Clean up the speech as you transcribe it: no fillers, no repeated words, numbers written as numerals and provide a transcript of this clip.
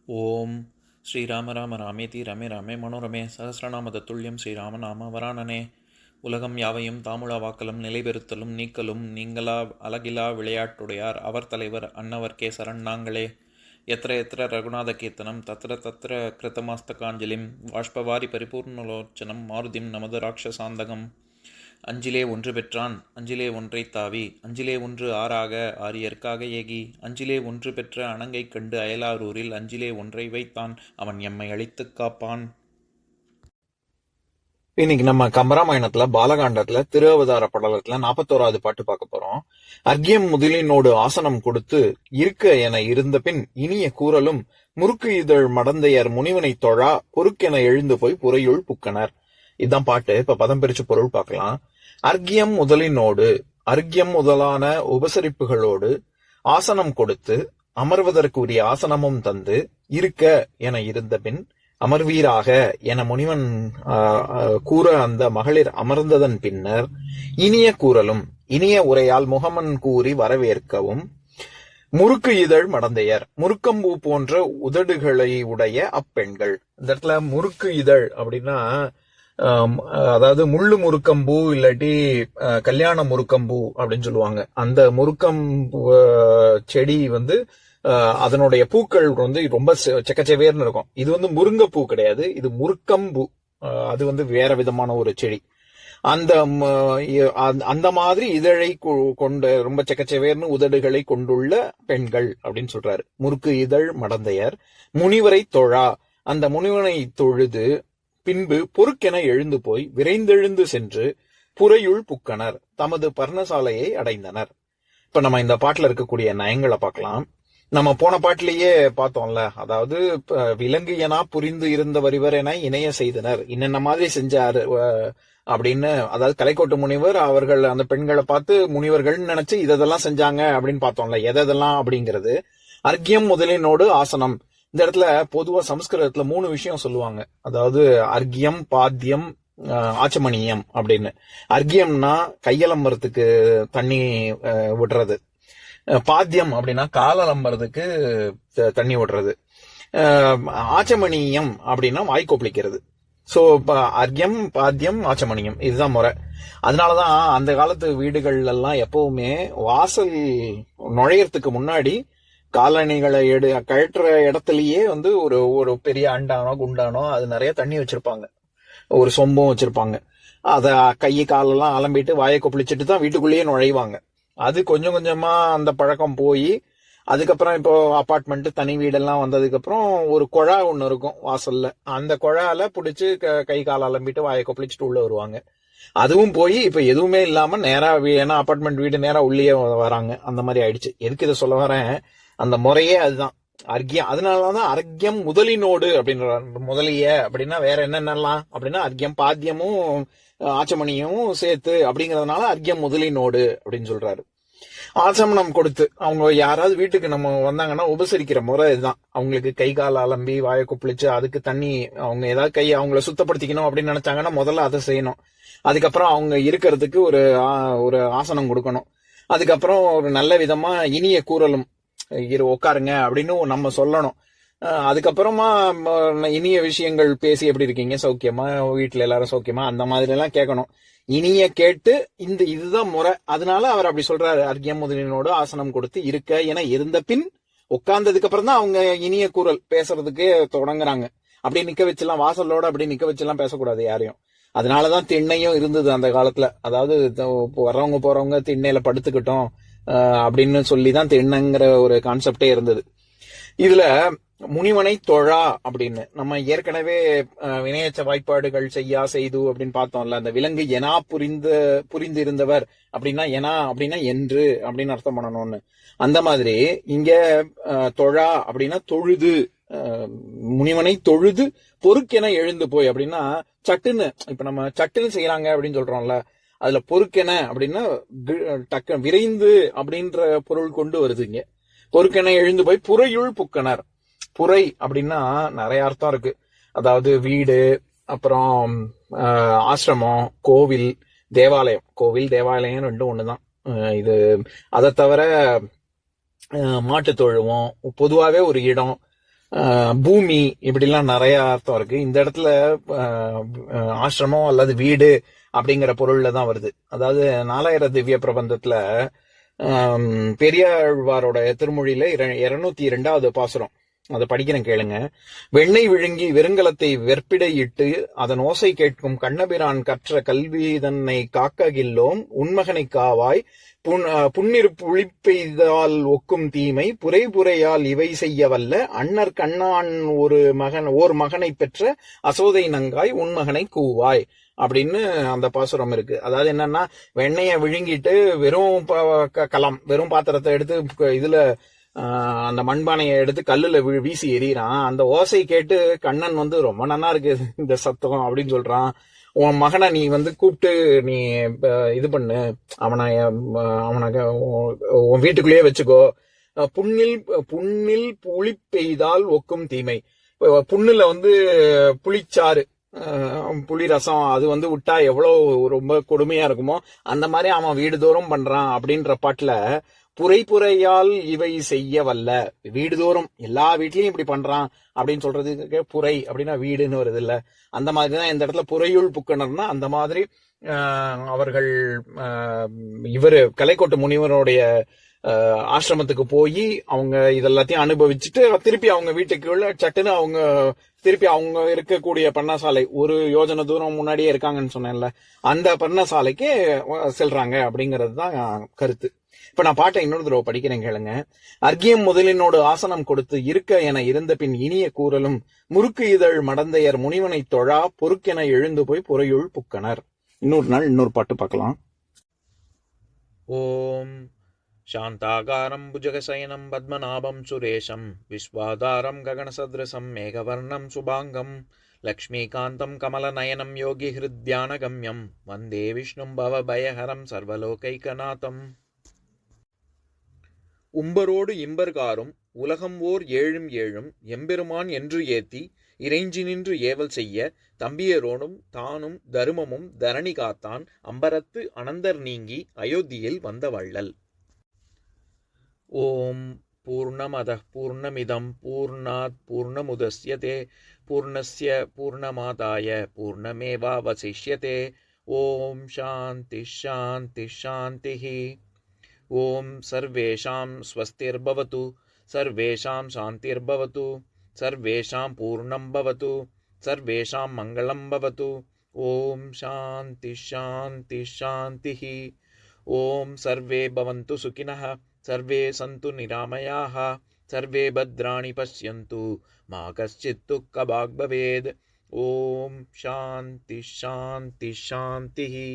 ஓம் ஸ்ரீராம ராம ராமேதி ரமே ராமே மனோரமே சகசிரநாம தத்துல்யம் ஸ்ரீராம நாம வராணனே. உலகம் யாவையும் தாமுலா வாக்கலும் நிலைபெறுத்தலும் நீக்கலும் நீங்களா அழகிலா விளையாட்டுடையார் அவர் தலைவர் அன்னவர் சரண் நாங்களே. எத்திர எத்திர ரகுநாத கீர்த்தனம் தத்திர தத்திர கிருத்தமாஸ்தகாஞ்சலிம் வாஷ்பவாரி பரிபூர்ணலோச்சனம் மாருதிம் நமது ராட்சசாந்தகம். அஞ்சிலே ஒன்று பெற்றான் அஞ்சிலே ஒன்றைத் தாவி அஞ்சிலே ஒன்று ஆறாக ஆரியர்க்காக ஏகி அஞ்சிலே ஒன்று பெற்ற அணங்கைக் கண்டு அயலாரூரில் அஞ்சிலே ஒன்றை வைத்தான் அவன் எம்மை அழித்துக் காப்பான். இன்னைக்கு நம்ம கம்பராமாயணத்துல பாலகாண்டத்துல திருஅவதார படலத்துல 41வது பாட்டு பார்க்க போறோம். அர்க்கியம் முதலினோடு ஆசனம் கொடுத்து இருக்க என இருந்த பின் இனிய கூறலும் முறுக்கு இதழ் மடந்தையர் முனிவனை தொழா பொறுக்கென எழுந்து போய் புறையுள் புக்கனர். இதுதான் பாட்டு. இப்ப பதம் பிரிச்சு பொருள் பார்க்கலாம். அர்க்கியம் முதலினோடு, அர்க்கியம் முதலான உபசரிப்புகளோடு ஆசனம் கொடுத்து அமர்வதற்குரிய ஆசனமும் தந்து இருக்க என இருந்த பின் அமர்வீராக என முனிவன் கூற அந்த மகளிர் அமர்ந்ததன் பின்னர் இனிய கூறலும் இனிய உரையால் முகமன் கூறி வரவேற்கவும் முறுக்கு இதழ் மடந்தையர் முறுக்கம்பூ போன்ற உதடுகளை உடைய அப்பெண்கள். இந்த இடத்துல முறுக்கு இதழ் அப்படின்னா அதாவது முள்ளு முறுக்கம்பூ இல்லாட்டி கல்யாண முறுக்கம்பூ அப்படின்னு சொல்லுவாங்க. அந்த முறுக்கம்பூ செடி அதனுடைய பூக்கள் ரொம்ப செக்கச்செவேர்னு இருக்கும். இது முருங்கைப்பூ கிடையாது, இது முறுக்கம்பூ. அது வேற விதமான ஒரு செடி. அந்த மாதிரி இதழை கொண்ட ரொம்ப செக்கச்செவேர்னு உதடுகளை கொண்டுள்ள பெண்கள் அப்படின்னு சொல்றாரு. முறுக்கு இதழ் மடந்தையர் முனிவரை தொழா, அந்த முனிவனை தொழுது பின்பு பொறுக்கென எழுந்து போய் விரைந்தெழுந்து சென்று புறையுள் புக்கனர், தமது பர்ணசாலையை அடைந்தனர். இப்ப நம்ம இந்த பாட்டுல இருக்கக்கூடிய நயங்களை பார்க்கலாம். நம்ம போன பாட்டிலேயே பார்த்தோம்ல, அதாவது விலங்கு என புரிந்து இருந்தவர் இவர் என இணைய செய்தனர், இன்னென்ன மாதிரி செஞ்சாரு அப்படின்னு. அதாவது கலைக்கோட்டு முனிவர் அவர்கள் அந்த பெண்களை பார்த்து முனிவர்கள் நினைச்சு இதெல்லாம் செஞ்சாங்க அப்படின்னு பார்த்தோம்ல. எதெல்லாம் அப்படிங்கிறது அர்க்கியம் முதலினோடு ஆசனம். இந்த இடத்துல பொதுவா சமஸ்கிருதத்துல 3 விஷயம் சொல்லுவாங்க. அதாவது அர்க்கியம், பாத்தியம், ஆச்சமணியம் அப்படின்னு. அர்க்கியம்னா கையலம்புறதுக்கு தண்ணி விடுறது. பாத்தியம் அப்படின்னா காலலம்புறதுக்கு தண்ணி விடுறது. ஆச்சமணியம் அப்படின்னா வாய்க்கொப்பளிக்கிறது. சோ அர்க்கியம், பாத்தியம், ஆச்சமணியம் இதுதான் முறை. அதனாலதான் அந்த காலத்து வீடுகள்ல எல்லாம் எப்பவுமே வாசல் நுழையறதுக்கு முன்னாடி காலணிகளை கழற்ற இடத்துலயே ஒரு பெரிய அண்டானோ குண்டானோ அது நிறைய தண்ணி வச்சிருப்பாங்க, ஒரு சொம்பும் வச்சிருப்பாங்க. அத கை காலெல்லாம் அலம்பிட்டு வாயை கொப்பளிச்சுட்டு தான் வீட்டுக்குள்ளேயே நுழைவாங்க. அது கொஞ்சம் கொஞ்சமா அந்த பழக்கம் போய் அதுக்கப்புறம் இப்போ அபார்ட்மெண்ட் தனி வீடெல்லாம் வந்ததுக்கு அப்புறம் ஒரு குழா ஒண்ணு இருக்கும் வாசல்ல. அந்த குழால புடிச்சு கை கால அலம்பிட்டு வாயை கொப்பளிச்சுட்டு உள்ள வருவாங்க. அதுவும் போய் இப்ப எதுவுமே இல்லாம நேரா ஏன்னா அபார்ட்மெண்ட் வீடு நேரா உள்ளே வராங்க. அந்த மாதிரி ஆயிடுச்சு. எதுக்கு இதை சொல்ல வரேன், அந்த முறையே அதுதான் அர்க்கியம். அதனாலதான் அர்க்கியம் முதலினோடு அப்படின்ற. முதலிய அப்படின்னா வேற என்னென்னலாம் அப்படின்னா அர்க்கியம் பாத்தியமும் ஆச்சமணியும் சேர்த்து அப்படிங்கறதுனால அர்க்கியம் முதலினோடு அப்படின்னு சொல்றாரு. ஆச்சமனம் கொடுத்து அவங்க யாராவது வீட்டுக்கு நம்ம வந்தாங்கன்னா உபசரிக்கிற முறை இதுதான். அவங்களுக்கு கை கால அலம்பி வாயை குப்பிளிச்சு அதுக்கு தண்ணி, அவங்க ஏதாவது அவங்கள சுத்தப்படுத்திக்கணும் அப்படின்னு நினைச்சாங்கன்னா முதல்ல அதை செய்யணும். அதுக்கப்புறம் அவங்க இருக்கிறதுக்கு ஒரு ஆசனம் கொடுக்கணும். அதுக்கப்புறம் ஒரு நல்ல விதமா இனிய கூறலும் உட்காருங்க அப்படின்னு நம்ம சொல்லணும். அதுக்கப்புறமா இனிய விஷயங்கள் பேசி எப்படி இருக்கீங்க, சௌக்கியமா, வீட்டுல எல்லாரும் சௌக்கியமா, அந்த மாதிரி எல்லாம் கேட்கணும். இனிய கேட்டு இதுதான் முறை. அதனால அவர் அப்படி சொல்றாரு. அர்க்கியம் முதலினோடு ஆசனம் கொடுத்து இருக்க என இருந்த பின் உட்கார்ந்ததுக்கு அப்புறம் தான் அவங்க இனிய கூறல் பேசுறதுக்கு தொடங்குறாங்க. அப்படி நிக்க வச்செல்லாம் வாசலோட அப்படி நிக்க வச்செல்லாம் பேசக்கூடாது யாரையும். அதனாலதான் திண்ணையும் இருந்தது அந்த காலத்துல. அதாவது வர்றவங்க போறவங்க திண்ணையில படுத்துக்கிட்டோம் அப்படின்னு சொல்லிதான் திண்ணங்கிற ஒரு கான்செப்டே இருந்தது. இதுல முனிவனை தொழா அப்படின்னு நம்ம ஏற்கனவே வினையச்ச வாய்ப்பாடுகள் செய்யா செய்து அப்படின்னு பார்த்தோம்ல. அந்த விலங்கு எனா புரிந்து இருந்தவர் அப்படின்னா எனா அப்படின்னா என்று அப்படின்னு அர்த்தம் பண்ணணும்னு. அந்த மாதிரி இங்க தொழா அப்படின்னா தொழுது, முனிவனை தொழுது பொறுக்கென எழுந்து போய் அப்படின்னா சட்டுன்னு. இப்ப நம்ம சட்டுன்னு செய்யறாங்க அப்படின்னு சொல்றோம்ல, அதுல பொறுக்கென அப்படின்னா டக்கு விரைந்து அப்படின்ற பொருள் கொண்டு வருதுங்க. பொறுக்கென எழுந்து போய் புறையுள் புக்கனர். புரை அப்படின்னா நிறைய அர்த்தம் இருக்கு. அதாவது வீடு, அப்புறம் ஆசிரமம், கோவில், தேவாலயம். கோவில் தேவாலயம் ரெண்டும் ஒண்ணுதான். இது அதை தவிர மாட்டு தொழுவோம், பொதுவாகவே ஒரு இடம், பூமி, இப்படிலாம் நிறைய அர்த்தம் இருக்கு. இந்த இடத்துல ஆசிரமம் அல்லது வீடு அப்படிங்கிற பொருள்ல தான் வருது. அதாவது 4000 திவ்ய பிரபந்தத்துல பெரியாழ்வாரோட திருமொழியில 202வது பாசுரம், அதை படிக்கிறேன் கேளுங்க. வெண்ணெய் விழுங்கி வெறுங்கலத்தை வெற்பிடையிட்டு அதன் ஓசை கேட்கும் கண்ணபிரான் கற்ற கல்வி தன்னை காக்ககில்லோம் உண்மகனை காவாய் புன்னிரு புளிப்பெய்தால் ஒக்கும் தீமை புரை புரையால் இவை செய்ய வல்ல அன்னர் கண்ணான் ஓர் மகனை பெற்ற அசோதை நங்காய் உன்மகனை கூவாய் அப்படின்னு அந்த பாசுரம் இருக்கு. அதாவது என்னன்னா, வெண்ணெய விழுங்கிட்டு வெறும் கலம் வெறும் பாத்திரத்தை எடுத்து இதுல அந்த மண்பானையை எடுத்து கல்லுல வீசி எறிகிறான். அந்த ஓசை கேட்டு கண்ணன் ரொம்ப நன்னா இருக்கு இந்த சத்தம் அப்படின்னு சொல்றான். உன் மகனை நீ கூப்பிட்டு நீ இது பண்ணு, அவனை உன் வீட்டுக்குள்ளேயே வச்சுக்கோ. புண்ணில் புளி பெய்தால் ஒக்கும் தீமை. புண்ணுல புளிச்சாறு, புளி ரசம் அது விட்டா எவ்வளவு ரொம்ப கொடுமையா இருக்குமோ அந்த மாதிரி அவன் வீடு தோறும் பண்றான் அப்படின்ற பாட்டுல புரை புரையால் இவை செய்ய வல்ல, வீடுதோறும் எல்லா வீட்லயும் இப்படி பண்றான் அப்படின்னு சொல்றதுக்கு புரை அப்படின்னா வீடுன்னு வருது இல்ல. அந்த மாதிரிதான் இந்த இடத்துல புரையுள் புக்கணர்னா அந்த மாதிரி அவர்கள் இவரு கலைக்கோட்டு முனிவருடைய ஆசிரமத்துக்கு போய் அவங்க இதெல்லாத்தையும் அனுபவிச்சுட்டு திருப்பி அவங்க வீட்டுக்குள்ள சட்டுன்னு அவங்க திருப்பி அவங்க இருக்கக்கூடிய பர்ணசாலை ஒரு யோஜனை தூரம் முன்னாடியே இருக்காங்கன்னு சொன்னேன்ல, அந்த பர்ணசாலைக்கு செல்றாங்க அப்படிங்கிறது தான் கருத்து. இப்ப நான் பாட்டை இன்னொரு தடவை படிக்கிறேன் கேளுங்க. அர்க்கியம் முதலினோடு ஆசனம் கொடுத்து இருக்க என இருந்த பின் இனிய கூறலும் முறுக்கு இதழ் மடந்தையர் முனிவனை தொழா பொறுக்கென எழுந்து போய் புறையுள் புக்கனர். இன்னொரு நாள் இன்னொரு பாட்டு பார்க்கலாம். ஓம் சாந்தாகாரம் புஜகசயனம் பத்மநாபம் சுரேஷம் விஸ்வாதாரம் ககனசத்ரசம் மேகவர்ணம் சுபாங்கம் லக்ஷ்மீகாந்தம் கமலநயனம் யோகி ஹிருத்யானகம்யம் வந்தே விஷ்ணும் பவபயஹரம் சர்வலோகைகநாதம். உம்பரோடு இம்பர்காரும் உலகம் ஓர் ஏழும் ஏழும் எம்பெருமான் என்று ஏத்தி இறைஞ்சி நின்று ஏவல் செய்ய தம்பியரோடும் தானும் தருமமும் தரணி காத்தான் அம்பரத்து அனந்தர் நீங்கி அயோத்தியில் வந்த வள்ளல். ஓம் பூர்ணமதః பூர்ணமிதம் பூர்ணாத் பூர்ணமுதஸ்யதே பூர்ணஸ்ய பூர்ணமாதாய பூர்ணமேவாவசிஷ்யதே. ஓம் சாந்தி சாந்தி சாந்திஹி. ஓம் சர்வேஷாம் ஸ்வஸ்திர்பவது சர்வேஷாம் சாந்திர்பவது சர்வேஷாம் பூர்ணம் பவது சர்வேஷாம் மங்களம் பவது. ஓம் சாந்தி சாந்தி சாந்திஹி. ஓம் சர்வே பவந்து சுகினः சர்வே சந்து நிராமயாः சர்வே பத்ராணி பஷ்யந்து மா கஷ்சித் துக்கபாக் பவேத். ஓம் சாந்தி சாந்தி சாந்திஹி.